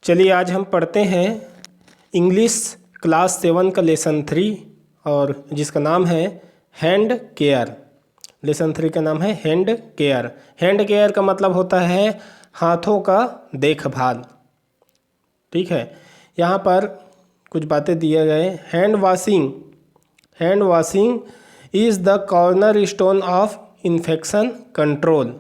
चलिए आज हम पढ़ते हैं इंग्लिश क्लास 7 का लेसन 3 और जिसका नाम है हैंड केयर। लेसन 3 का नाम है हैंड केयर। हैंड केयर का मतलब होता है हाथों का देखभाल। ठीक है, यहाँ पर कुछ बातें दिए गए। Hand washing is the corner stone of infection control.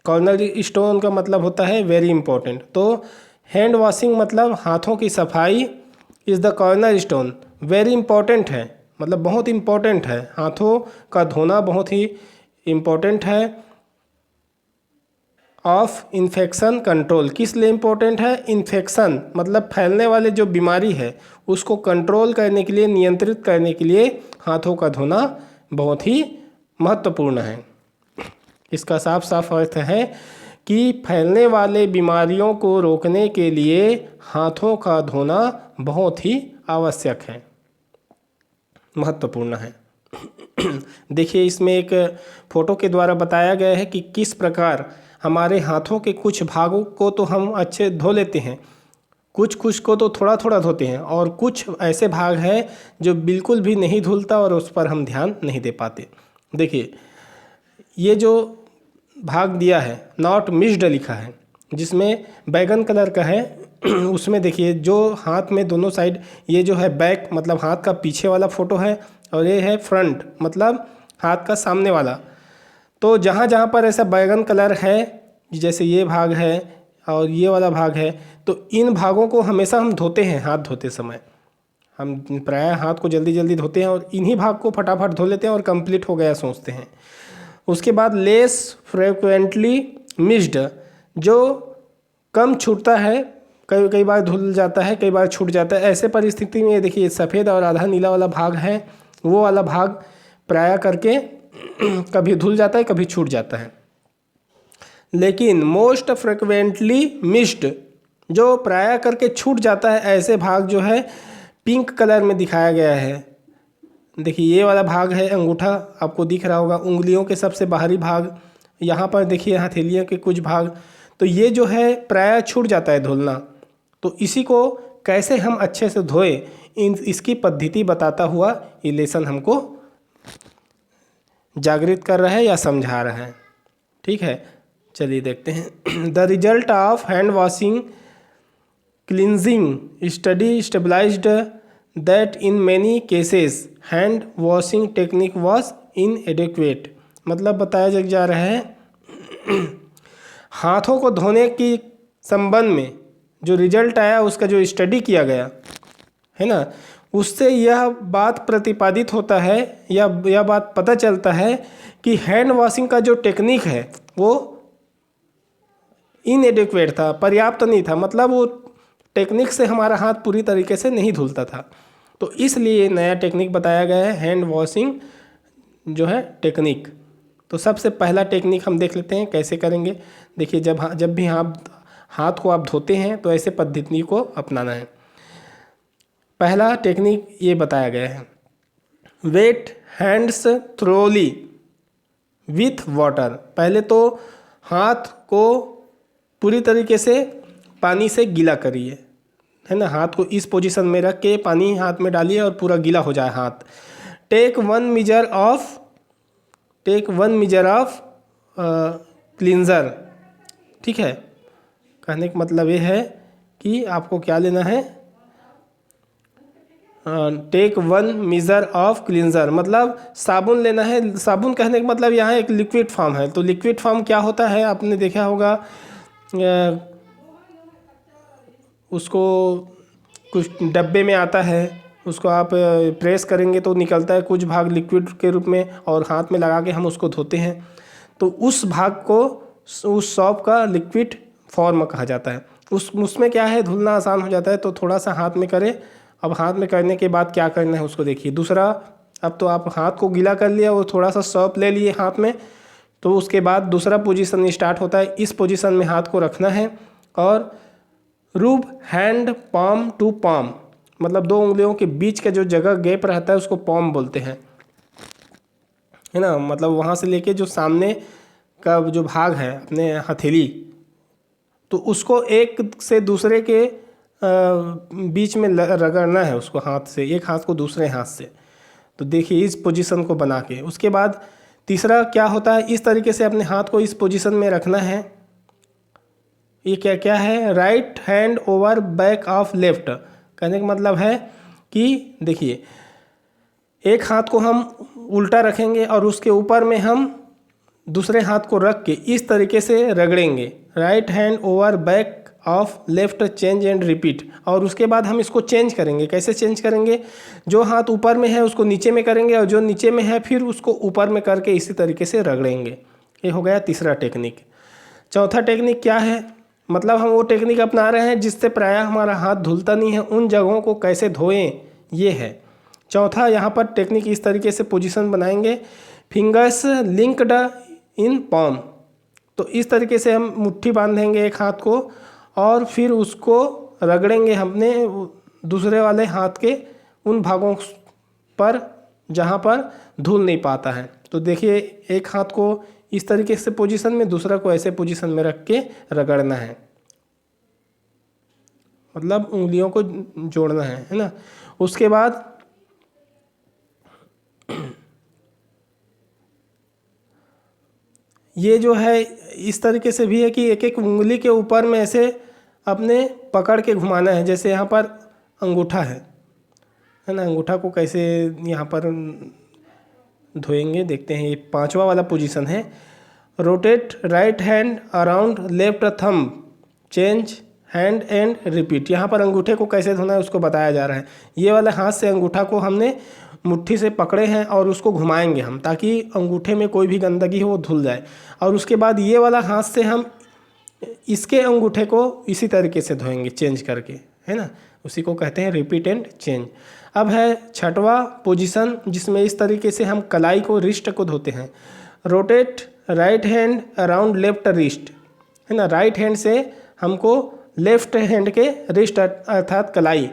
Corner stone का मतलब होता है वेरी इंपॉर्टेंट। तो हैंड वॉशिंग मतलब हाथों की सफाई is the corner stone, very important है, मतलब बहुत इंपॉर्टेंट है। हाथों का धोना बहुत ही इम्पोर्टेंट है ऑफ इन्फेक्शन कंट्रोल। किस लिए इम्पोर्टेंट है? इन्फेक्शन मतलब फैलने वाले जो बीमारी है उसको कंट्रोल करने के लिए, नियंत्रित करने के लिए हाथों का धोना बहुत ही महत्वपूर्ण है। इसका साफ साफ अर्थ है कि फैलने वाले बीमारियों को रोकने के लिए हाथों का धोना बहुत ही आवश्यक है, महत्वपूर्ण है। देखिए, इसमें एक फोटो के द्वारा बताया गया है कि किस प्रकार हमारे हाथों के कुछ भागों को तो हम अच्छे धो लेते हैं, कुछ कुछ को तो थोड़ा थोड़ा धोते हैं, और कुछ ऐसे भाग हैं जो बिल्कुल भी नहीं धुलता और उस पर हम ध्यान नहीं दे पाते। देखिए, ये जो भाग दिया है नॉट मिस्ड लिखा है, जिसमें बैगन कलर का है। उसमें देखिए जो हाथ में दोनों साइड, ये जो है बैक मतलब हाथ का पीछे वाला फ़ोटो है, और ये है फ्रंट मतलब हाथ का सामने वाला। तो जहाँ जहाँ पर ऐसा बैगन कलर है, जैसे ये भाग है और ये वाला भाग है, तो इन भागों को हमेशा हम धोते हैं। हाथ धोते समय हम प्रायः हाथ को जल्दी जल्दी धोते हैं और इन्हीं भाग को फटाफट धो लेते हैं और कंप्लीट हो गया सोचते हैं। उसके बाद लेस फ्रिक्वेंटली मिस्ड, जो कम छूटता है, कई बार धुल जाता है, कई बार छूट जाता है। ऐसे परिस्थिति में देखिए सफ़ेद और आधा नीला वाला भाग है, वो वाला भाग प्रायः करके कभी धुल जाता है, कभी छूट जाता है। लेकिन मोस्ट फ्रिक्वेंटली मिस्ड, जो प्रायः करके छूट जाता है, ऐसे भाग जो है पिंक कलर में दिखाया गया है। देखिए ये वाला भाग है अंगूठा, आपको दिख रहा होगा, उंगलियों के सबसे बाहरी भाग, यहाँ पर देखिए हथेलियों के कुछ भाग, तो ये जो है प्रायः छूट जाता है धुलना। तो इसी को कैसे हम अच्छे से धोए, इसकी पद्धति बताता हुआ ये लेसन हमको जागृत कर रहा है या समझा रहा है। ठीक है, चलिए देखते हैं। The result of hand washing cleansing study stabilised that in many cases hand washing technique was inadequate. मतलब बताया जा रहा है हाथों को धोने की संबंध में जो रिजल्ट आया, उसका जो स्टडी किया गया है ना, उससे यह बात प्रतिपादित होता है या यह बात पता चलता है कि हैंड वॉशिंग का जो टेक्निक है वो इनएडिक्वेट था, पर्याप्त नहीं था। मतलब वो टेक्निक से हमारा हाथ पूरी तरीके से नहीं धुलता था। तो इसलिए नया टेक्निक बताया गया है, हैंड वॉशिंग जो है टेक्निक। तो सबसे पहला टेक्निक हम देख लेते हैं कैसे करेंगे। देखिए, जब भी आप हाथ को आप धोते हैं तो ऐसे पद्धति को अपनाना है। पहला टेक्निक ये बताया गया है, wet hands thoroughly with water. पहले तो हाथ को पूरी तरीके से पानी से गीला करिए, है ना। हाथ को इस पोजीशन में रख के पानी हाथ में डालिए और पूरा गीला हो जाए हाथ। Take one measure of cleanser. ठीक है, कहने का मतलब ये है कि आपको क्या लेना है, take one measure of cleanser मतलब साबुन लेना है। साबुन कहने का मतलब यहाँ एक लिक्विड फॉर्म है। तो लिक्विड फॉर्म क्या होता है, आपने देखा होगा, उसको कुछ डब्बे में आता है, उसको आप प्रेस करेंगे तो निकलता है कुछ भाग लिक्विड के रूप में, और हाथ में लगा के हम उसको धोते हैं। तो उस भाग को उस सॉप का लिक्विड फॉर्म कहा जाता है। उसमें क्या है, धुलना आसान हो जाता है। तो थोड़ा सा हाथ में करें। अब हाथ में करने के बाद क्या करना है उसको देखिए। दूसरा, अब तो आप हाथ को गीला कर लिया और थोड़ा सा सॉप ले लिए हाथ में, तो उसके बाद दूसरा पोजीशन स्टार्ट होता है। इस पोजीशन में हाथ को रखना है और रूब हैंड पाम टू पाम, मतलब दो उंगलियों के बीच का जो जगह गैप रहता है उसको पाम बोलते हैं, है ना। मतलब वहाँ से लेके जो सामने का जो भाग है अपने हथेली तो उसको एक से दूसरे के बीच में रगड़ना है उसको हाथ से, एक हाथ को दूसरे हाथ से। तो देखिए इस पोजीशन को बना के, उसके बाद तीसरा क्या होता है, इस तरीके से अपने हाथ को इस पोजीशन में रखना है। ये क्या क्या है, right hand over back of left. कहने का मतलब है कि देखिए एक हाथ को हम उल्टा रखेंगे और उसके ऊपर में हम दूसरे हाथ को रख के इस तरीके से रगड़ेंगे, right hand over back of left, change and repeat. और उसके बाद हम इसको चेंज करेंगे। कैसे चेंज करेंगे, जो हाथ ऊपर में है उसको नीचे में करेंगे और जो नीचे में है फिर उसको ऊपर में करके इसी तरीके से रगड़ेंगे। ये हो गया तीसरा टेक्निक। चौथा टेक्निक क्या है, मतलब हम वो टेक्निक अपना रहे हैं जिससे प्रायः हमारा हाथ धुलता नहीं है, उन जगहों को कैसे धोएं ये है चौथा। यहाँ पर टेक्निक इस तरीके से पोजीशन बनाएंगे, फिंगर्स लिंक्ड इन पॉम। तो इस तरीके से हम मुट्ठी बांधेंगे एक हाथ को और फिर उसको रगड़ेंगे हमने दूसरे वाले हाथ के उन भागों पर जहाँ पर धुल नहीं पाता है। तो देखिए एक हाथ को इस तरीके से पोजीशन में, दूसरा को ऐसे पोजीशन में रख के रगड़ना है, मतलब उंगलियों को जोड़ना है ना। उसके बाद ये जो है इस तरीके से भी है कि एक एक उंगली के ऊपर में ऐसे अपने पकड़ के घुमाना है। जैसे यहाँ पर अंगूठा है ना, अंगूठा को कैसे यहाँ पर धोएंगे देखते हैं। ये पांचवा वाला पोजीशन है, rotate right hand around left thumb, change hand and repeat. यहाँ पर अंगूठे को कैसे धोना है उसको बताया जा रहा है। ये वाले हाथ से अंगूठा को हमने मुट्ठी से पकड़े हैं और उसको घुमाएंगे हम ताकि अंगूठे में कोई भी गंदगी हो वो धुल जाए। और उसके बाद ये वाला हाथ से हम इसके अंगूठे को इसी तरीके से धोएंगे चेंज करके, है ना। उसी को कहते हैं रिपीट एंड चेंज। अब है छठवां पोजीशन जिसमें इस तरीके से हम कलाई को, रिस्ट को धोते हैं। Rotate right hand around left wrist, है ना। राइट हैंड से हमको लेफ्ट हैंड के रिस्ट अर्थात कलाई,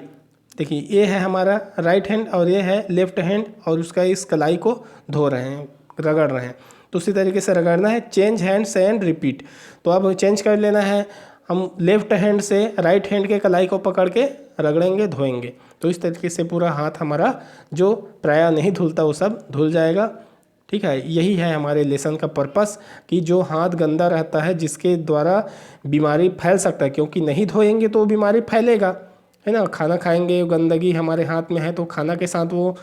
देखिए ये है हमारा राइट हैंड और ये है लेफ्ट हैंड, और उसका इस कलाई को धो रहे हैं, रगड़ रहे हैं। तो उसी तरीके से रगड़ना है, चेंज हैंड्स एंड रिपीट। तो अब चेंज कर लेना है, हम लेफ्ट हैंड से राइट हैंड के कलाई को पकड़ के रगड़ेंगे, धोएंगे। तो इस तरीके से पूरा हाथ हमारा जो प्रायः नहीं धुलता वो सब धुल जाएगा। ठीक है, यही है हमारे लेसन का पर्पस कि जो हाथ गंदा रहता है जिसके द्वारा बीमारी फैल सकता है, क्योंकि नहीं धोएंगे तो बीमारी फैलेगा, है ना। खाना खाएंगे, गंदगी हमारे हाथ में है तो खाना के साथ वो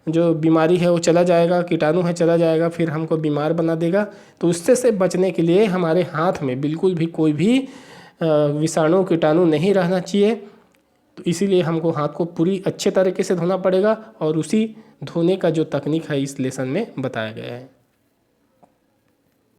जो बीमारी है वो चला जाएगा, कीटाणु है चला जाएगा, फिर हमको बीमार बना देगा। तो उससे से बचने के लिए हमारे हाथ में बिल्कुल भी कोई भी विषाणु कीटाणु नहीं रहना चाहिए। तो इसीलिए हमको हाथ को पूरी अच्छे तरीके से धोना पड़ेगा और उसी धोने का जो तकनीक है इस लेसन में बताया गया है।